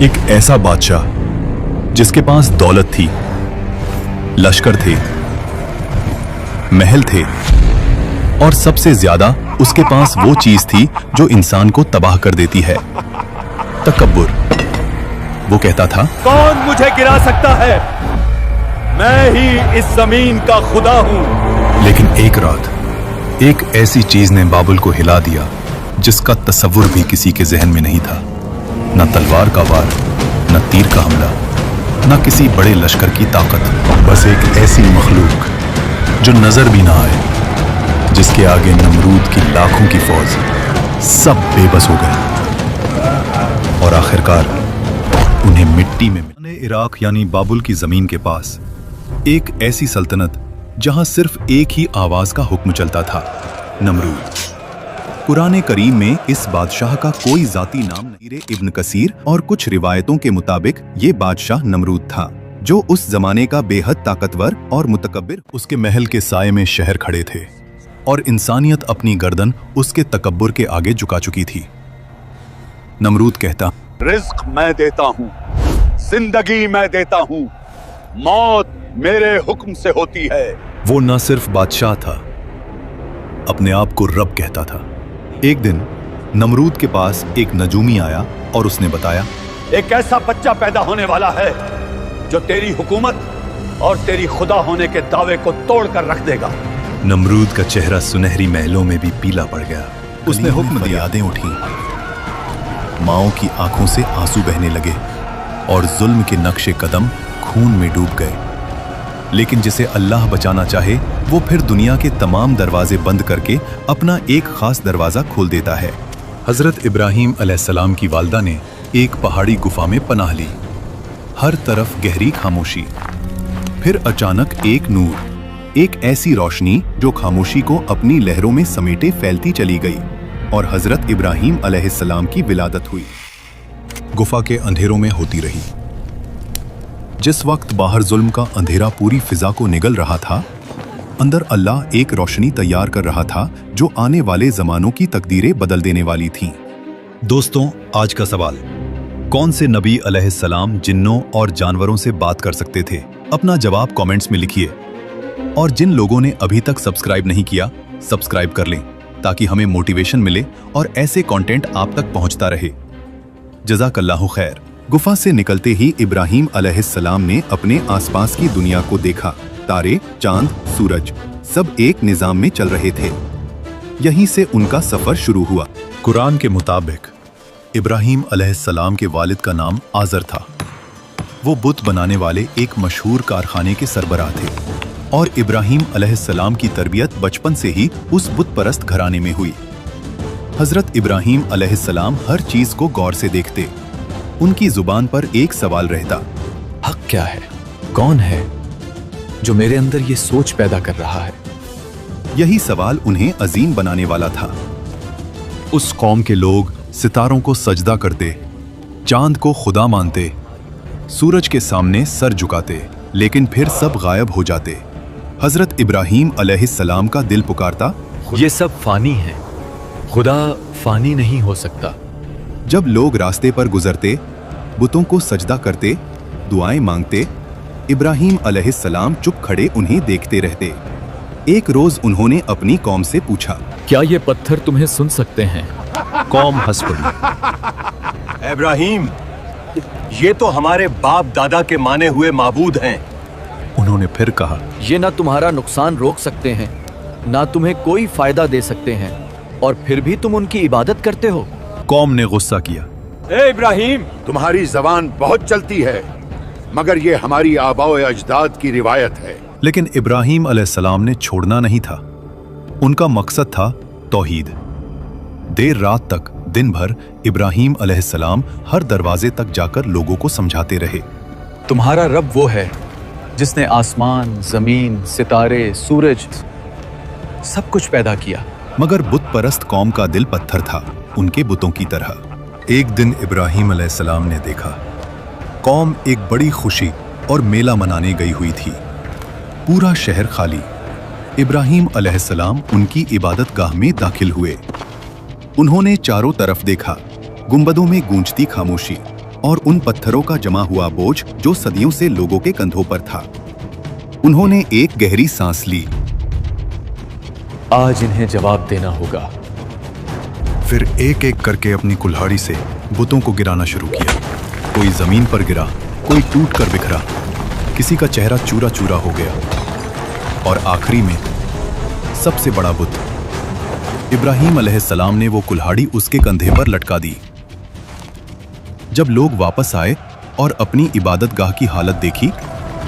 एक ऐसा बादशाह जिसके पास दौलत थी, लश्कर थे, महल थे और सबसे ज्यादा उसके पास वो चीज थी जो इंसान को तबाह कर देती है, तकब्बुर। वो कहता था, कौन मुझे गिरा सकता है? मैं ही इस जमीन का खुदा हूं। लेकिन एक रात एक ऐसी चीज ने बाबुल को हिला दिया जिसका तसव्वुर भी किसी के जहन में नहीं था। न तलवार का वार, न तीर का हमला, न किसी बड़े लश्कर की ताकत, बस एक ऐसी मखलूक जो नजर भी ना आए, जिसके आगे नमरूद की लाखों की फौज सब बेबस हो गए और आखिरकार उन्हें मिट्टी में इराक यानी बाबुल की जमीन के पास एक ऐसी सल्तनत जहां सिर्फ एक ही आवाज का हुक्म चलता था, नमरूद। कुरान करीम में इस बादशाह का कोई जाती नाम नहीं। इब्न कसीर और कुछ रिवायतों के मुताबिक ये बादशाह नमरूद था, जो उस जमाने का बेहद ताकतवर और मुतकब्बिर। उसके महल के साये में शहर खड़े थे और इंसानियत अपनी गर्दन उसके तकब्बुर के आगे झुका चुकी थी। नमरूद कहता, रिज्क मैं देता हूँ, जिंदगी मैं देता हूँ, मौत मेरे हुक्म से होती है। वो न सिर्फ बादशाह था, अपने आप को रब कहता था। एक दिन नमरूद के पास एक नजूमी आया और उसने बताया, एक ऐसा बच्चा पैदा होने वाला है जो तेरी हुकूमत और तेरी खुदा होने के दावे को तोड़कर रख देगा। नमरूद का चेहरा सुनहरी महलों में भी पीला पड़ गया। उसने हुक्म दिया, यादें उठी, माओं की आंखों से आंसू बहने लगे और जुल्म के नक्शे कदम खून में डूब गए। लेकिन जिसे अल्लाह बचाना चाहे वो फिर दुनिया के तमाम दरवाजे बंद करके अपना एक खास दरवाजा खोल देता है। हजरत इब्राहीम अलैहिस्सलाम की वालदा ने एक पहाड़ी गुफा में पनाह ली। हर तरफ गहरी खामोशी, फिर अचानक एक नूर, एक ऐसी रोशनी जो खामोशी को अपनी लहरों में समेटे फैलती चली गई और हजरत इब्राहीम अलैहिस्सलाम की विलादत हुई। गुफा के अंधेरों में होती रही। जिस वक्त बाहर जुल्म का अंधेरा पूरी फिजा को निगल रहा था, अंदर अल्लाह एक रोशनी तैयार कर रहा था जो आने वाले जमानों की तकदीरें बदल देने वाली थीं। दोस्तों, आज का सवाल, कौन से नबी अलैहिस्सलाम जिन्नों और जानवरों से बात कर सकते थे? अपना जवाब कमेंट्स में लिखिए और जिन लोगों ने अभी तक सब्सक्राइब नहीं किया, सब्सक्राइब कर लें ताकि हमें मोटिवेशन मिले और ऐसे कंटेंट आप तक पहुंचता रहे। जज़ाकल्लाहु खैर। गुफा से निकलते ही इब्राहीम अलैहिस्सलाम ने अपने आसपास की दुनिया को देखा। तारे, चांद, सूरज सब एक निजाम में चल रहे थे। यहीं से उनका सफर शुरू हुआ। कुरान के मुताबिक इब्राहीम अलैहिस्सलाम के वालिद का नाम आज़र था। वो बुत बनाने वाले एक मशहूर कारखाने के सरबराह थे और इब्राहीम अलैहिस्सलाम की तरबियत बचपन से ही उस बुत परस्त घराने में हुई। हजरत इब्राहीम अलैहिस्सलाम हर चीज को गौर से देखते। उनकी जुबान पर एक सवाल रहता, हक क्या है? कौन है जो मेरे अंदर ये सोच पैदा कर रहा है? यही सवाल उन्हें अजीम बनाने वाला था। उस कौम के लोग सितारों को सजदा करते, चांद को खुदा मानते, सूरज के सामने सर झुकाते, लेकिन फिर सब गायब हो जाते। हजरत इब्राहीम अलैहिस्सलाम का दिल पुकारता, ये सब फानी है, खुदा फानी नहीं हो सकता। जब लोग रास्ते पर गुजरते, बुतों को सजदा करते, दुआएं मांगते, इब्राहीम अलैहिस्सलाम चुप खड़े उन्हें देखते रहते। एक रोज उन्होंने अपनी कौम से पूछा, क्या ये पत्थर तुम्हें सुन सकते हैं? कौम हंस पड़ी। इब्राहीम, ये तो हमारे बाप दादा के माने हुए माबूद हैं। उन्होंने फिर कहा, ये ना तुम्हारा नुकसान रोक सकते हैं, ना तुम्हें कोई फायदा दे सकते हैं, और फिर भी तुम उनकी इबादत करते हो। कौम ने गुस्सा किया, ए इब्राहीम, तुम्हारी जबान बहुत चलती है, मगर ये हमारी आबाओ अजदाद की रिवायत है। लेकिन इब्राहीम अलैहिस्सलाम ने छोड़ना नहीं था। उनका मकसद था तौहीद। देर रात तक दिन भर इब्राहीम अलैहिस्सलाम हर दरवाजे तक जाकर लोगों को समझाते रहे, तुम्हारा रब वो है जिसने आसमान, जमीन, सितारे, सूरज सब कुछ पैदा किया। मगर बुत परस्त कौम का दिल पत्थर था, उनके बुतों की तरह। एक दिन इब्राहीम अलैहिस्सलाम ने देखा, कौम एक बड़ी खुशी और मेला मनाने गई हुई थी। पूरा शहर खाली। इब्राहीम अलैहिस्सलाम उनकी इबादत गाह में दाखिल हुए। उन्होंने चारों तरफ देखा, गुंबदों में गूंजती खामोशी, और उन पत्थरों का जमा हुआ बोझ जो सदियों से लोगों के कंधों पर था। उन्होंने एक गहरी सांस ली। आज इन्हें जवाब देना होगा। फिर एक एक करके अपनी कुल्हाड़ी से बुतों को गिराना शुरू किया। कोई जमीन पर गिरा, कोई टूट कर बिखरा, किसी का चेहरा चूरा चूरा हो गया। और आखिरी में सबसे बड़ा बुत, इब्राहिम अलैहिस्सलाम ने वो कुल्हाड़ी उसके कंधे पर लटका दी। जब लोग वापस आए और अपनी इबादतगाह की हालत देखी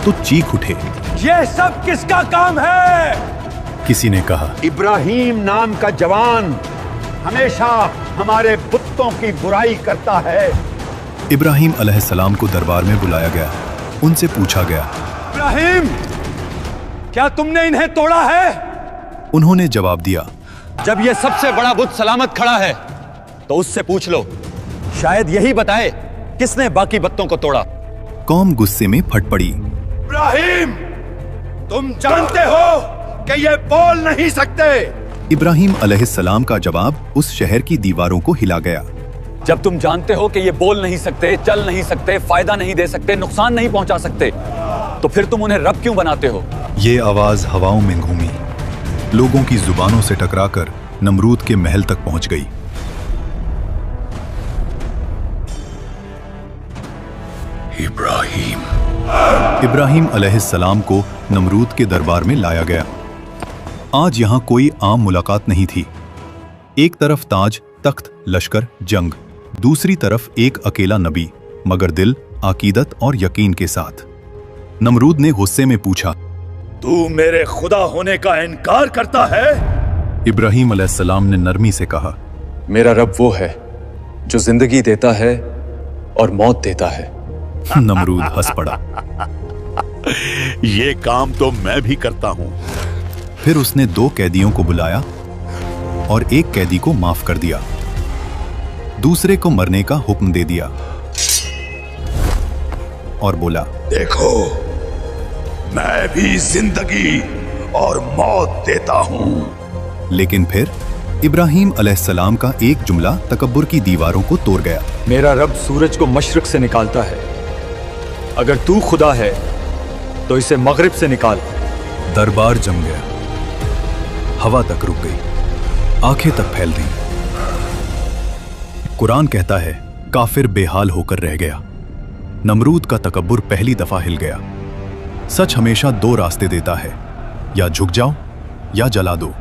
तो चीख उठे, ये सब किसका काम है? किसी ने कहा, इब्राहिम नाम का जवान हमेशा हमारे बुतों की बुराई करता है। इब्राहिम अलैहिस्सलाम को दरबार में बुलाया गया। उनसे पूछा गया, इब्राहिम, क्या तुमने इन्हें तोड़ा है? उन्होंने जवाब दिया, जब ये सबसे बड़ा बुत सलामत खड़ा है तो उससे पूछ लो, शायद यही बताए किसने बाकी बुतों को तोड़ा। कौम गुस्से में फट पड़ी। इब्राहिम, तुम जानते हो कि ये बोल नहीं सकते। इब्राहिम अलैहिस्सलाम का जवाब उस शहर की दीवारों को हिला गया। जब तुम जानते हो कि ये बोल नहीं सकते, चल नहीं सकते, फायदा नहीं दे सकते, नुकसान नहीं पहुंचा सकते, तो फिर तुम उन्हें रब क्यों बनाते हो? ये आवाज हवाओं में घूमी, लोगों की जुबानों से टकराकर नमरूद के महल तक पहुंच गई। इब्राहिम अलैहिस्सलाम को नमरूद के दरबार में लाया गया। आज यहां कोई आम मुलाकात नहीं थी। एक तरफ ताज, तख्त, लश्कर, जंग, दूसरी तरफ एक अकेला नबी, मगर दिल, अकीदत और यकीन के साथ। नमरूद ने गुस्से में पूछा, तू मेरे खुदा होने का इनकार करता है? इब्राहिम अलैहिस्सलाम ने नरमी से कहा, मेरा रब वो है जो जिंदगी देता है और मौत देता है। नमरूद हंस पड़ा। ये काम तो मैं भी करता हूं। फिर उसने 2 कैदियों को बुलाया और एक कैदी को माफ कर दिया, दूसरे को मरने का हुक्म दे दिया और बोला, देखो, मैं भी जिंदगी और मौत देता हूं। लेकिन फिर इब्राहिम अलैहिस्सलाम का एक जुमला तकब्बुर की दीवारों को तोड़ गया। मेरा रब सूरज को मशरिक से निकालता है। अगर तू खुदा है तो इसे मगरिब से निकाल। दरबार जम गया, हवा तक रुक गई, आंखें तक फैल गईं। कुरान कहता है, काफिर बेहाल होकर रह गया। नमरूद का तकब्बुर पहली दफा हिल गया। सच हमेशा 2 रास्ते देता है, या झुक जाओ या जला दो।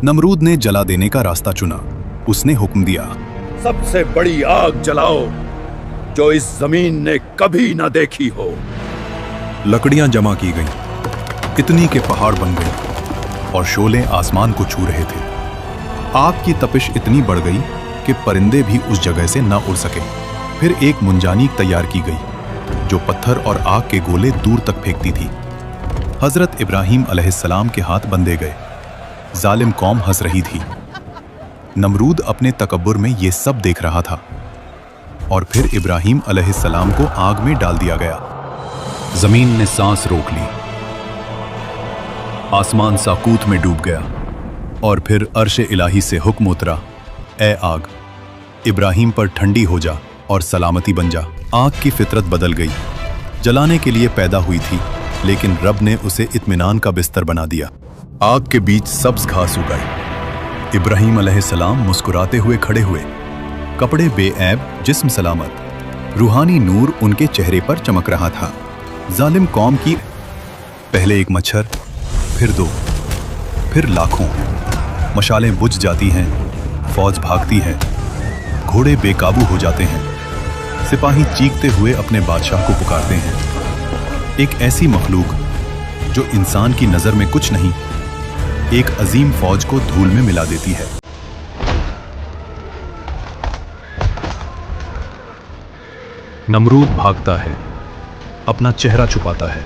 नमरूद ने जला देने का रास्ता चुना। उसने हुक्म दिया, सबसे बड़ी आग जलाओ जो इस जमीन ने कभी ना देखी हो। लकड़ियां जमा की गईं, इतनी के पहाड़ बन गए और शोले आसमान को छू रहे थे। आग की तपिश इतनी बढ़ गई कि परिंदे भी उस जगह से न उड़ सके। फिर एक मुंजानीक तैयार की गई जो पत्थर और आग के गोले दूर तक फेंकती थी। हजरत इब्राहिम अलैहिस्सलाम के हाथ बंधे गए। जालिम कौम हंस रही थी। नमरूद अपने तकब्बुर में ये सब देख रहा था। और फिर इब्राहिम अलैहिस्सलाम को आग में डाल दिया गया। जमीन ने सांस रोक ली, आसमान साकूत में डूब गया और फिर अर्श इलाही से हुक्म उतरा, ए आग, इब्राहिम पर ठंडी हो जा और सलामती बन जा। आग की फितरत बदल गई। जलाने के लिए पैदा हुई थी, लेकिन रब ने उसे इत्मीनान का बिस्तर बना दिया। आग के बीच सब्ज घास उगाई। इब्राहिम अलैहिस्सलाम मुस्कुराते हुए खड़े हुए, कपड़े बेऐब, जिस्म सलामत। रूहानी नूर उनके चेहरे पर चमक रहा था। जालिम कौम की पहले एक मच्छर, फिर 2, फिर लाखों। मशालें बुझ जाती हैं, फौज भागती है, घोड़े बेकाबू हो जाते हैं, सिपाही चीखते हुए अपने बादशाह को पुकारते हैं। एक ऐसी मखलूक जो इंसान की नजर में कुछ नहीं, एक अजीम फौज को धूल में मिला देती है। नमरूद भागता है, अपना चेहरा छुपाता है,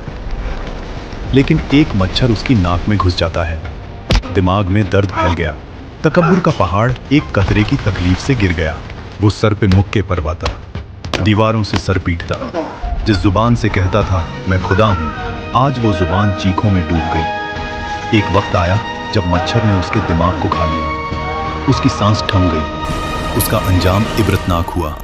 लेकिन एक मच्छर उसकी नाक में घुस जाता है। दिमाग में दर्द फैल गया। तकब्बुर का पहाड़ एक कतरे की तकलीफ से गिर गया। वो सर पे मुक्के परवाता, दीवारों से सर पीटता। जिस जुबान से कहता था मैं खुदा हूं, आज वो जुबान चीखों में डूब गई। एक वक्त आया जब मच्छर ने उसके दिमाग को खा लिया। उसकी सांस थम गई। उसका अंजाम इबरतनाक हुआ।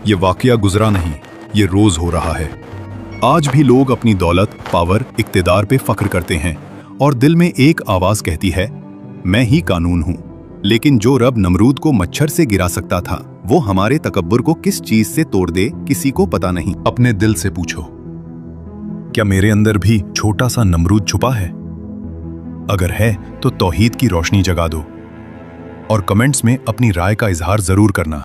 ये वाकया गुजरा नहीं, ये रोज हो रहा है। आज भी लोग अपनी दौलत, पावर, इक्तिदार पे फख्र करते हैं और दिल में एक आवाज कहती है, मैं ही कानून हूं। लेकिन जो रब नमरूद को मच्छर से गिरा सकता था, वो हमारे तकब्बुर को किस चीज से तोड़ दे, किसी को पता नहीं। अपने दिल से पूछो, क्या मेरे अंदर भी छोटा सा नमरूद छुपा है? अगर है तो तौहीद की रोशनी जगा दो और कमेंट्स में अपनी राय का इजहार जरूर करना।